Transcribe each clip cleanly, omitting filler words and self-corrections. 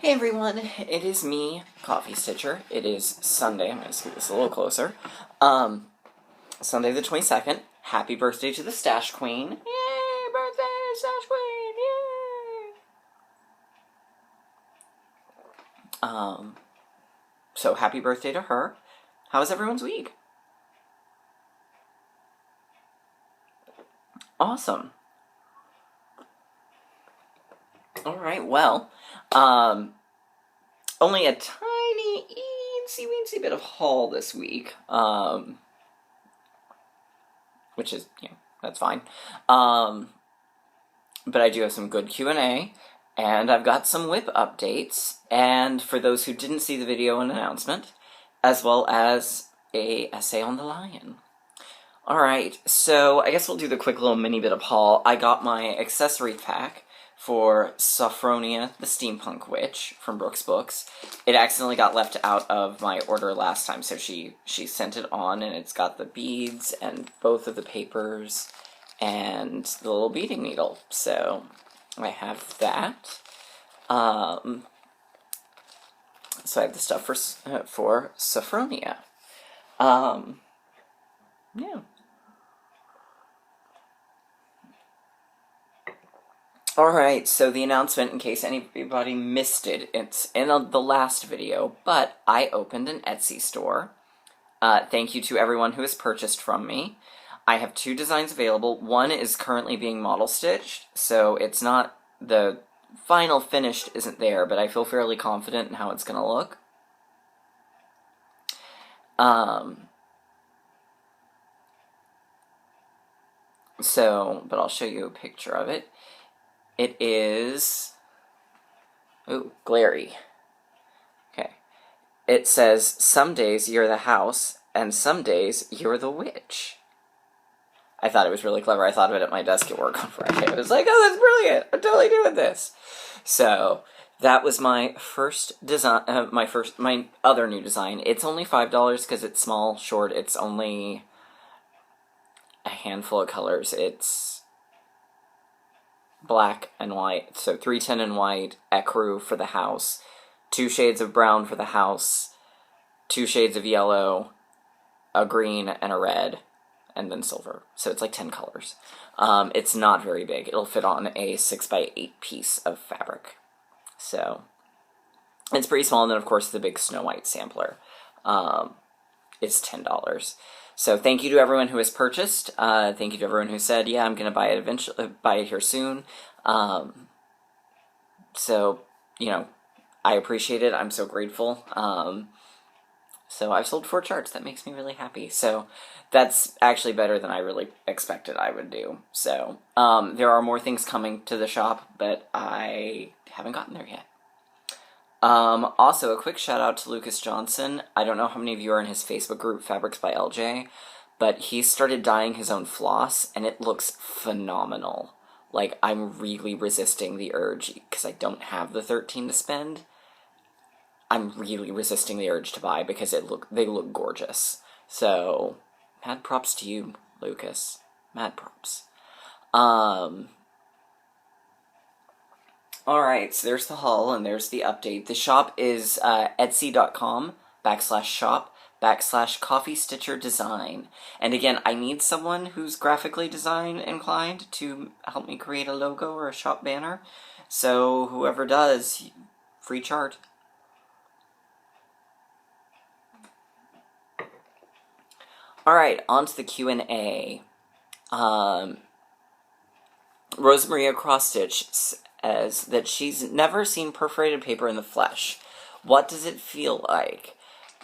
Hey everyone, it is me, Coffee Stitcher. It is Sunday. I'm going to scoot this a little closer. Sunday the 22nd. Happy birthday to the Stash Queen. Yay, birthday, Stash Queen, yay! So happy birthday to her. How was everyone's week? Awesome. Alright, well, only a tiny, eensy-weensy bit of haul this week, which is, that's fine. But I do have some good Q&A, and I've got some WIP updates, and for those who didn't see the video and announcement, as well as a essay on the lion. Alright, so I guess we'll do the quick little mini bit of haul. I got my accessory pack for Sophronia the Steampunk Witch from Brooks Books. It accidentally got left out of my order last time, so she sent it on, and it's got the beads and both of the papers and the little beading needle. So I have that. So I have the stuff for Sophronia. Yeah. Alright, so the announcement, in case anybody missed it, it's in the last video, but I opened an Etsy store. Thank you to everyone who has purchased from me. I have 2 designs available. One is currently being model stitched, so it's not, the final finished isn't there, but I feel fairly confident in how it's going to look. But I'll show you a picture of it. It is, ooh, glary. Okay. It says, some days you're the house, and some days you're the witch. I thought it was really clever. I thought of it at my desk at work on Friday. I was like, oh, that's brilliant. I'm totally doing this. So, that was my first design, my other new design. It's only $5 because it's small, short. It's only a handful of colors. It's black and white, so 310 and white, ecru for the house, 2 shades of brown for the house, 2 shades of yellow, a green, and a red, and then silver. So it's like 10 colors. It's not very big. It'll fit on a 6x8 piece of fabric. So it's pretty small, and then of course the big Snow White sampler is $10. So thank you to everyone who has purchased. Thank you to everyone who said, yeah, I'm going to buy it eventually, buy it here soon. So, I appreciate it. I'm so grateful. So I've sold 4 charts. That makes me really happy. So that's actually better than I really expected I would do. So, there are more things coming to the shop, but I haven't gotten there yet. Also, a quick shout out to Lucas Johnson. I don't know how many of you are in his Facebook group, Fabrics by LJ, but he started dyeing his own floss, and it looks phenomenal. Like, I'm really resisting the urge, because I don't have the 13 to spend. I'm really resisting the urge to buy, because they look gorgeous. So, mad props to you, Lucas. Mad props. Alright, so there's the haul, and there's the update. The shop is etsy.com/shop/Coffee Stitcher Design. And again, I need someone who's graphically design inclined to help me create a logo or a shop banner. So whoever does, free chart. Alright, on to the Q&A. Rosemaria Crossstitch as that she's never seen perforated paper in the flesh. What does it feel like?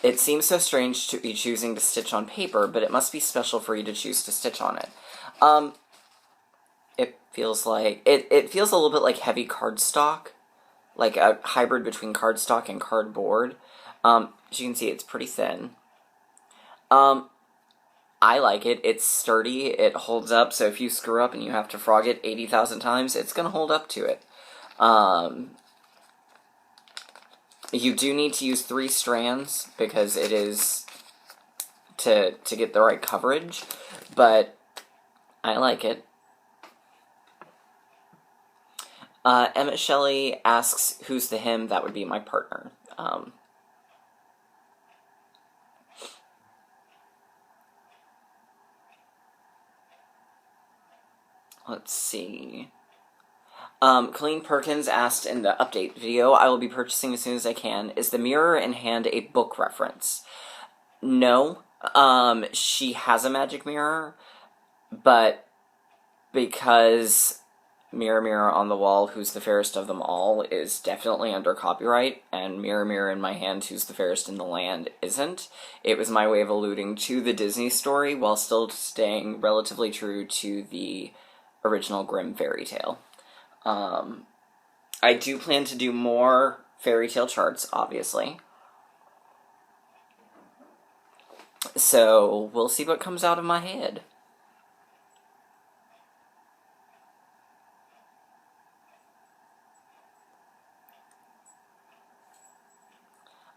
It seems so strange to be choosing to stitch on paper, but it must be special for you to choose to stitch on it. It feels like, it feels a little bit like heavy cardstock, like a hybrid between cardstock and cardboard. As you can see, it's pretty thin. I like it. It's sturdy. It holds up, so if you screw up and you have to frog it 80,000 times, it's going to hold up to it. You do need to use 3 strands, because it is to get the right coverage, but I like it. Emma Shelley asks, who's the him? That would be my partner. Let's see. Colleen Perkins asked in the update video, I will be purchasing as soon as I can. Is the mirror in hand a book reference? No. She has a magic mirror, but because Mirror, Mirror on the Wall, Who's the Fairest of Them All is definitely under copyright, and Mirror, Mirror in My Hand, Who's the Fairest in the Land isn't. It was my way of alluding to the Disney story while still staying relatively true to the original Grimm fairy tale. I do plan to do more fairy tale charts, obviously. So, we'll see what comes out of my head.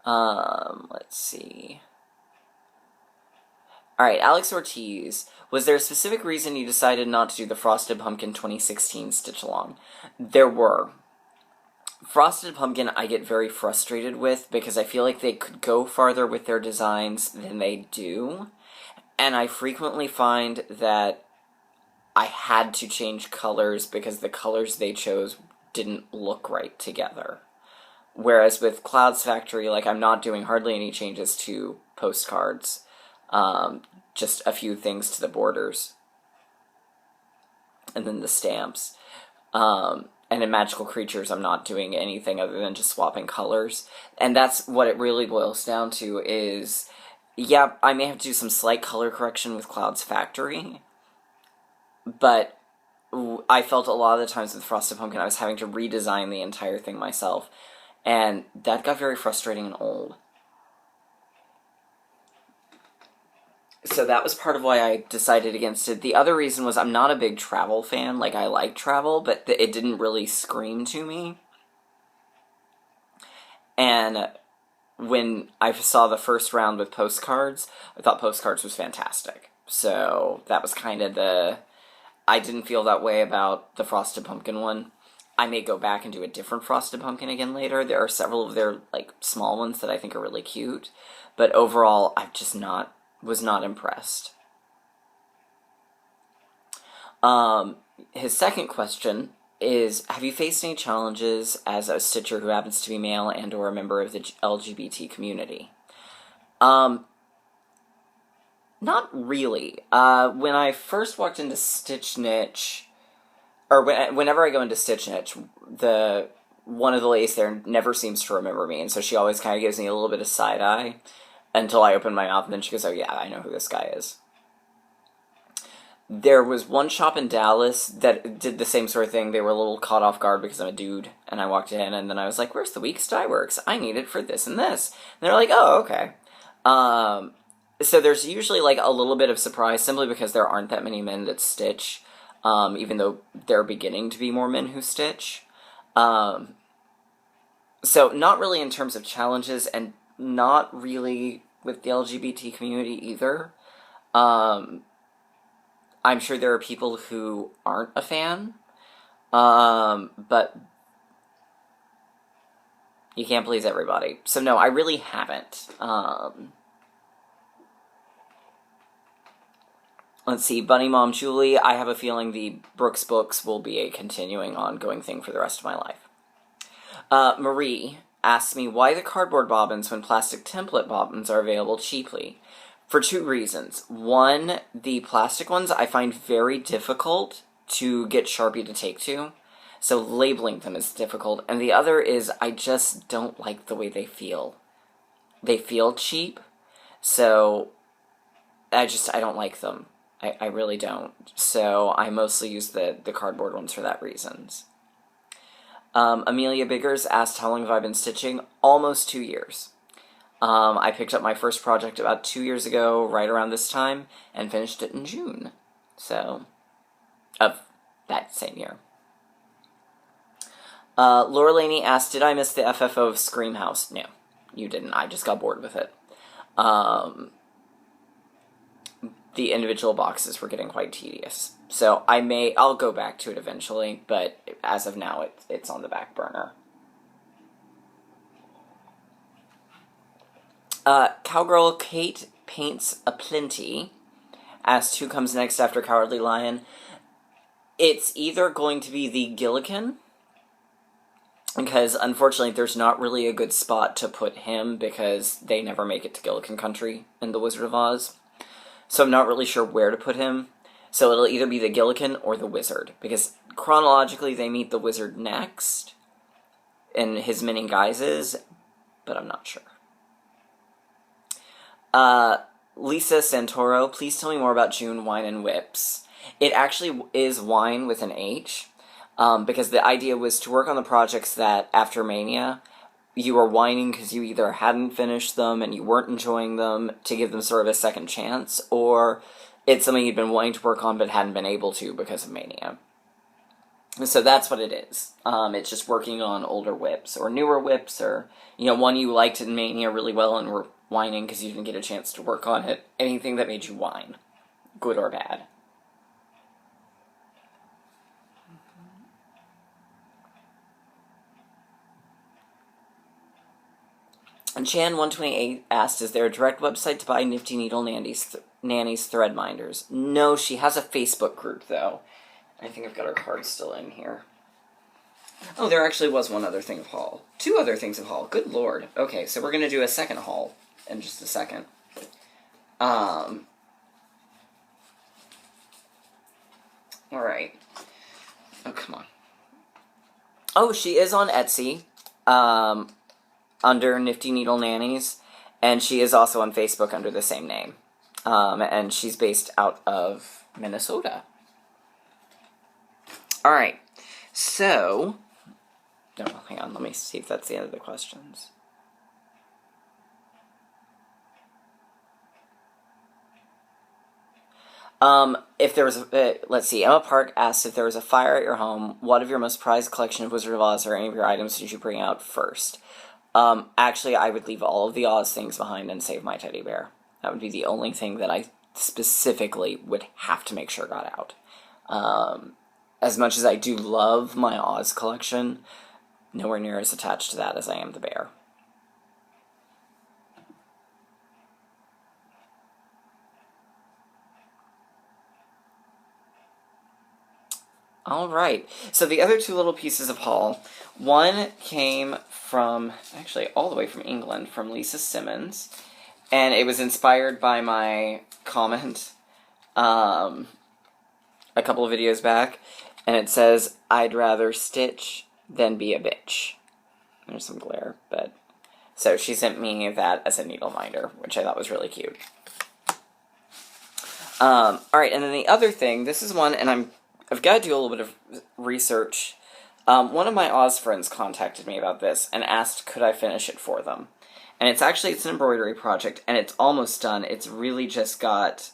Let's see. Alright, Alex Ortiz. Was there a specific reason you decided not to do the Frosted Pumpkin 2016 Stitch-Along? There were. Frosted Pumpkin I get very frustrated with because I feel like they could go farther with their designs than they do. And I frequently find that I had to change colors because the colors they chose didn't look right together. Whereas with Clouds Factory, like, I'm not doing hardly any changes to postcards. Just a few things to the borders. And then the stamps. And in Magical Creatures, I'm not doing anything other than just swapping colors. And that's what it really boils down to is, yeah, I may have to do some slight color correction with Clouds Factory. But I felt a lot of the times with Frosted Pumpkin, I was having to redesign the entire thing myself. And that got very frustrating and old. So that was part of why I decided against it. The other reason was I'm not a big travel fan. Like, I like travel, but it didn't really scream to me. And when I saw the first round with postcards, I thought postcards was fantastic. So that was kind of the... I didn't feel that way about the Frosted Pumpkin one. I may go back and do a different Frosted Pumpkin again later. There are several of their, like, small ones that I think are really cute. But overall, I've just was not impressed. His second question is, have you faced any challenges as a stitcher who happens to be male and or a member of the LGBT community? Not really. When I first walked into Stitch Niche, or whenever I go into Stitch Niche, one of the ladies there never seems to remember me, and so she always kind of gives me a little bit of side-eye until I open my mouth, and then she goes, oh yeah, I know who this guy is. There was one shop in Dallas that did the same sort of thing. They were a little caught off guard because I'm a dude, and I walked in, and then I was like, where's the Weeks Dye Works? I need it for this and this. And they're like, oh, okay. So there's usually, like, a little bit of surprise, simply because there aren't that many men that stitch, even though there are beginning to be more men who stitch. So not really in terms of challenges, and not really with the LGBT community either. I'm sure there are people who aren't a fan, but you can't please everybody. So no, I really haven't. Let's see, Bunny Mom Julie, I have a feeling the Brooks books will be a continuing, ongoing thing for the rest of my life. Marie asks me why the cardboard bobbins when plastic template bobbins are available cheaply. For two reasons. One, the plastic ones I find very difficult to get Sharpie to take to, so labeling them is difficult. And the other is I just don't like the way they feel. They feel cheap, so I don't like them. I really don't. So I mostly use the cardboard ones for that reasons. Amelia Biggers asked how long have I been stitching? Almost 2 years. I picked up my first project about 2 years ago, right around this time, and finished it in June. So, of that same year. Laura Laney asked, did I miss the FFO of Scream House? No, you didn't. I just got bored with it. The individual boxes were getting quite tedious. So I'll go back to it eventually, but as of now, it's on the back burner. Cowgirl Kate Paints a Plenty asked who comes next after Cowardly Lion. It's either going to be the Gillikin, because unfortunately there's not really a good spot to put him because they never make it to Gillikin Country in The Wizard of Oz. So I'm not really sure where to put him. So it'll either be the Gillikin or the Wizard, because chronologically they meet the Wizard next in his many guises, but I'm not sure. Lisa Santoro, please tell me more about June Wine and Whips. It actually is wine with an H, because the idea was to work on the projects that, after Mania, you were whining because you either hadn't finished them and you weren't enjoying them, to give them sort of a second chance, or it's something you'd been wanting to work on but hadn't been able to because of Mania. So that's what it is. It's just working on older whips, or newer whips, or, one you liked in Mania really well and were whining because you didn't get a chance to work on it. Anything that made you whine, good or bad. And Chan128 asked, is there a direct website to buy Nifty Needle Nanny's thread minders? No, she has a Facebook group, though. I think I've got her card still in here. Oh, there actually was one other thing of haul. 2 other things of haul. Good lord. Okay, so we're going to do a second haul in just a second. Alright. Oh, come on. Oh, she is on Etsy, under Nifty Needle Nannies, and she is also on Facebook under the same name. And she's based out of Minnesota. Alright, so... No, hang on, let me see if that's the end of the questions. If there was let's see, Emma Park asks if there was a fire at your home, what of your most prized collection of Wizard of Oz or any of your items did you bring out first? Actually, I would leave all of the Oz things behind and save my teddy bear. That would be the only thing that I specifically would have to make sure got out. As much as I do love my Oz collection, nowhere near as attached to that as I am the bear. Alright, so the other 2 little pieces of haul, one came from, actually all the way from England, from Lisa Simmons, and it was inspired by my comment a couple of videos back, and it says, I'd rather stitch than be a bitch. There's some glare, but... So she sent me that as a needle minder, which I thought was really cute. Alright, and then the other thing, this is one, and I've got to do a little bit of research. One of my Oz friends contacted me about this and asked could I finish it for them. And it's an embroidery project, and it's almost done. It's really just got...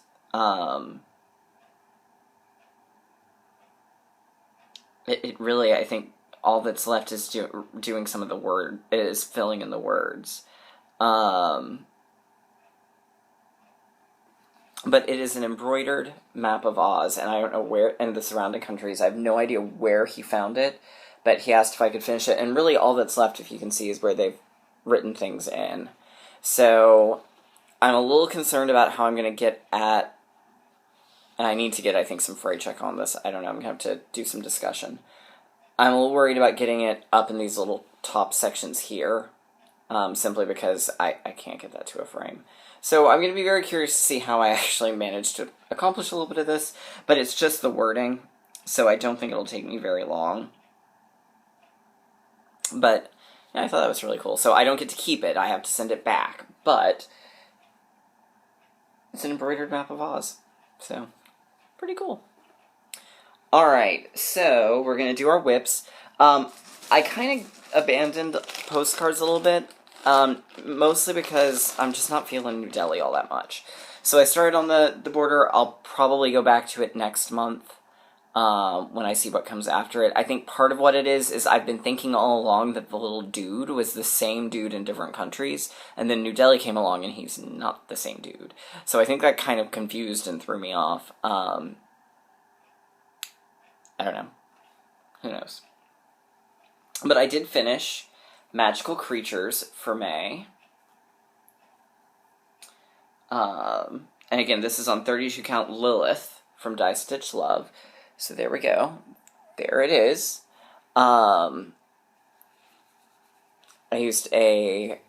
It really, I think, all that's left is doing some of the is filling in the words. But it is an embroidered map of Oz, and I don't know where, and the surrounding countries, I have no idea where he found it, but he asked if I could finish it, and really all that's left, if you can see, is where they've written things in. So, I'm a little concerned about how I'm going to get at, and I need to get, I think, some fray check on this, I don't know, I'm going to have to do some discussion. I'm a little worried about getting it up in these little top sections here, simply because I can't get that to a frame. So I'm going to be very curious to see how I actually manage to accomplish a little bit of this, but it's just the wording, so I don't think it'll take me very long. But yeah, I thought that was really cool. So I don't get to keep it, I have to send it back, but it's an embroidered map of Oz, so pretty cool. Alright, so we're going to do our whips. I kind of abandoned postcards a little bit. Mostly because I'm just not feeling New Delhi all that much. So I started on the border. I'll probably go back to it next month, when I see what comes after it. I think part of what it is I've been thinking all along that the little dude was the same dude in different countries, and then New Delhi came along and he's not the same dude. So I think that kind of confused and threw me off. I don't know. Who knows? But I did finish Magical Creatures for May. And again, this is on 32 count Lilith from Die Stitch Love. So there we go. There it is. I used a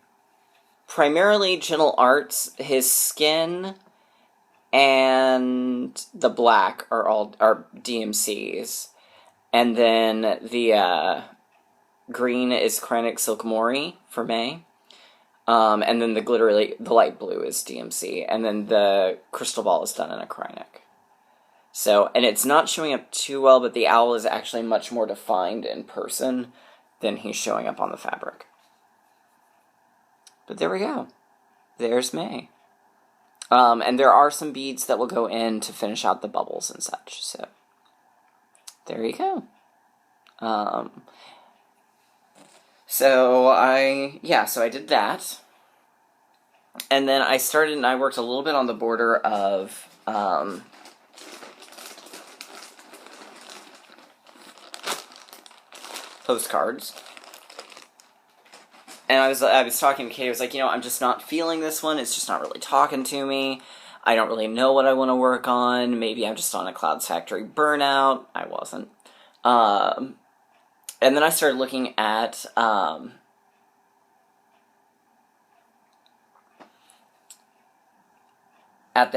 primarily Gentle Arts. His skin and the black are DMCs. And then the green is Krennic Silk Mori for May. And then the light blue is DMC. And then the crystal ball is done in a Krennic. So, and it's not showing up too well, but the owl is actually much more defined in person than he's showing up on the fabric. But there we go. There's May. And there are some beads that will go in to finish out the bubbles and such. So, there you go. So I did that. And then I started and I worked a little bit on the border of, postcards. And I was talking to Kate, I was like, I'm just not feeling this one, it's just not really talking to me. I don't really know what I want to work on. Maybe I'm just on a Clouds Factory burnout. I wasn't. And then I started looking at, the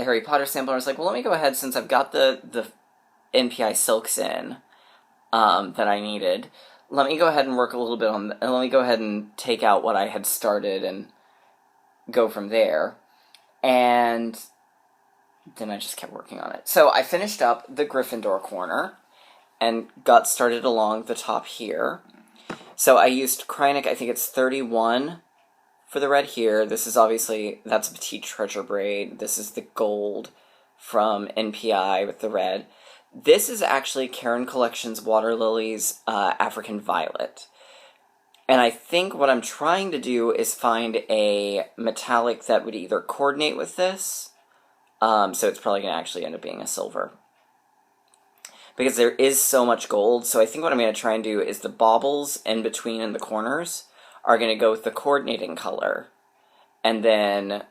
Harry Potter sampler. I was like, well, let me go ahead, since I've got the NPI silks in, that I needed. Let me go ahead and work a little bit on, and let me go ahead and take out what I had started and go from there. And then I just kept working on it. So I finished up the Gryffindor corner and got started along the top here. So I used Krennic, I think it's 31 for the red here. This is obviously, that's a Petite Treasure braid. This is the gold from NPI with the red. This is actually Karen Collections Water Lilies African Violet. And I think what I'm trying to do is find a metallic that would either coordinate with this, so it's probably going to actually end up being a silver. Because there is so much gold, so I think what I'm going to try and do is the baubles in between in the corners are going to go with the coordinating color. And then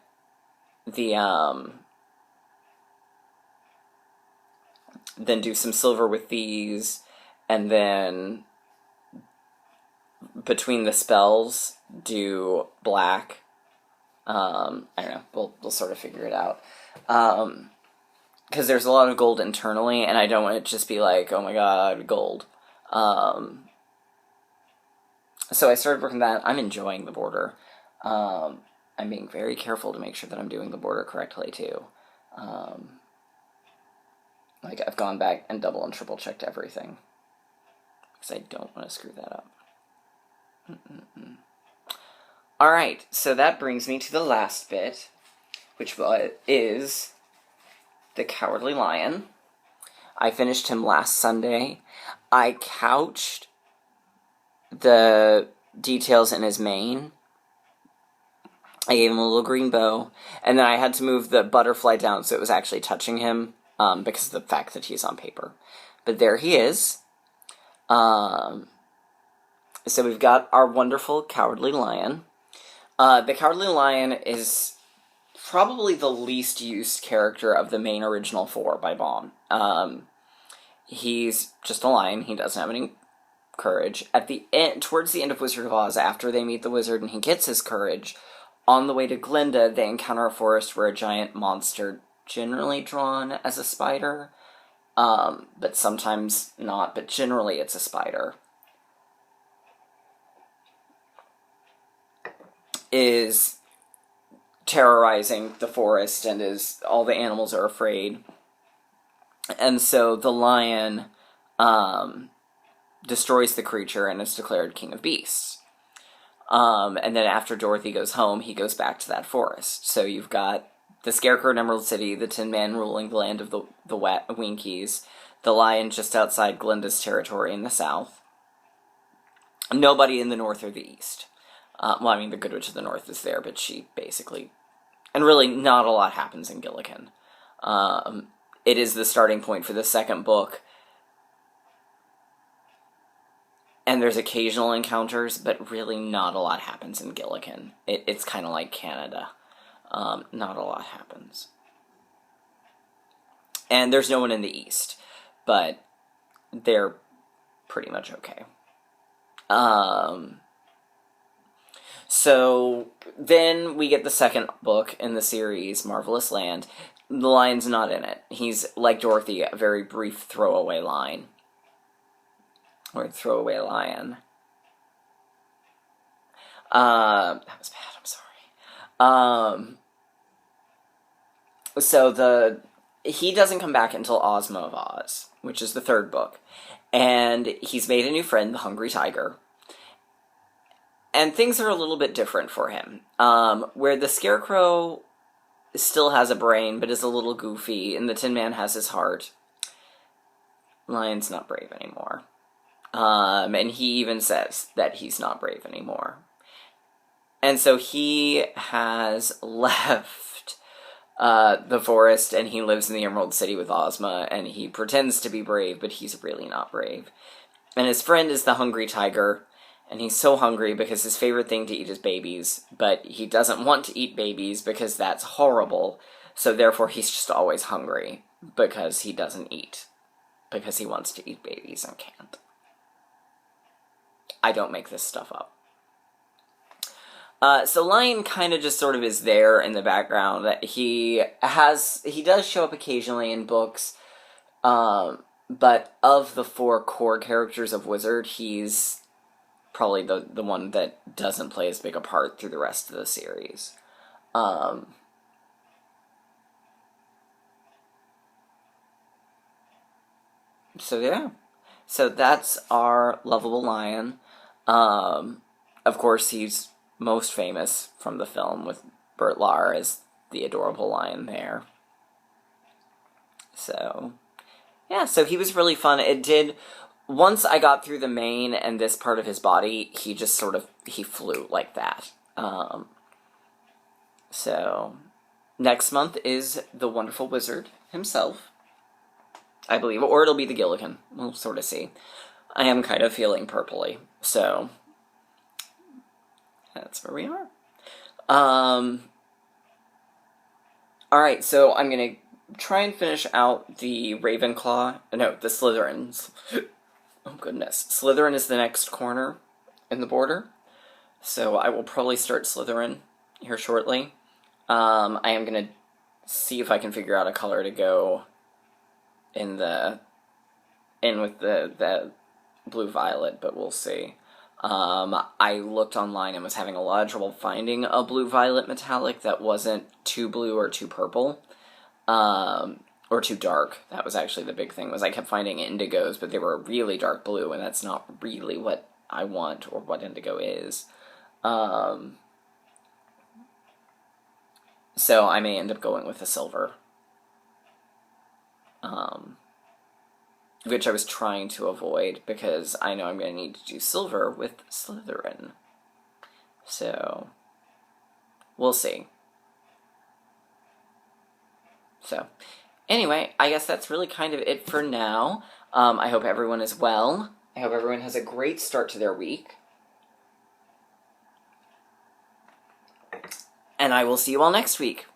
the, then do some silver with these, and then between the spells do black. I don't know, we'll sort of figure it out. Because there's a lot of gold internally, and I don't want it to just be like, oh my god, gold. So I started working that. I'm enjoying the border. I'm being very careful to make sure that I'm doing the border correctly, too. Like, I've gone back and double and triple checked everything. Because I don't want to screw that up. Alright, so that brings me to the last bit, which is the Cowardly Lion. I finished him last Sunday. I couched the details in his mane. I gave him a little green bow, and then I had to move the butterfly down so it was actually touching him, because of the fact that he's on paper. But there he is. So we've got our wonderful Cowardly Lion. The Cowardly Lion is probably the least used character of the main original four by Baum. He's just a lion. He doesn't have any courage. At the end, towards the end of Wizard of Oz, after they meet the wizard and he gets his courage, on the way to Glinda, they encounter a forest where a giant monster, generally drawn as a spider, but sometimes not, but generally it's a spider, is terrorizing the forest, and all the animals are afraid. And so the lion destroys the creature and is declared king of beasts. And then after Dorothy goes home, he goes back to that forest. So you've got the Scarecrow in Emerald City, the Tin Man ruling the land of the Winkies, the lion just outside Glinda's territory in the south. Nobody in the north or the east. Well, I mean, the Good Witch of the North is there, but she basically... And really, not a lot happens in Gilligan. It is the starting point for the second book, And there's occasional encounters, but really not a lot happens in Gillikin. It's kind of like Canada. Not a lot happens. And there's no one in the East, but they're pretty much okay. So then we get the second book in the series, Marvelous Land. The lion's not in it. He's, like Dorothy, a very brief throwaway line. Or throwaway lion. That was bad, I'm sorry. So he doesn't come back until Ozma of Oz, which is the third book. And he's made a new friend, the Hungry Tiger. And things are a little bit different for him. Where the Scarecrow still has a brain, but is a little goofy, and the Tin Man has his heart, Lion's not brave anymore. And he even says that he's not brave anymore. And so he has left the forest, and he lives in the Emerald City with Ozma, and he pretends to be brave, but he's really not brave. And his friend is the Hungry Tiger, and he's so hungry because his favorite thing to eat is babies, but he doesn't want to eat babies because that's horrible, so therefore he's just always hungry because he doesn't eat, because he wants to eat babies and can't. I don't make this stuff up. So Lion kind of just sort of is there in the background. He does show up occasionally in books, but of the four core characters of Wizard, he's probably the one that doesn't play as big a part through the rest of the series. So yeah. So that's our lovable lion. Of course, he's most famous from the film with Bert Lahr as the adorable lion there. So, yeah, so he was really fun. Once I got through the mane and this part of his body, he just he flew like that. So, next month is the Wonderful Wizard himself, I believe, or it'll be the Gillikin. We'll sort of see. I am kind of feeling purpley, so that's where we are. Alright, so I'm gonna try and finish out the Ravenclaw, no, the Slytherins. Oh goodness. Slytherin is the next corner in the border, so I will probably start Slytherin here shortly. I am gonna see if I can figure out a color to go in with the blue-violet, but we'll see. I looked online and was having a lot of trouble finding a blue-violet metallic that wasn't too blue or too purple, or too dark. That was actually the big thing, was I kept finding indigos, but they were really dark blue, and that's not really what I want, or what indigo is. So I may end up going with a silver. Which I was trying to avoid, because I know I'm going to need to do silver with Slytherin. So, we'll see. So, anyway, I guess that's really kind of it for now. I hope everyone is well. I hope everyone has a great start to their week. And I will see you all next week.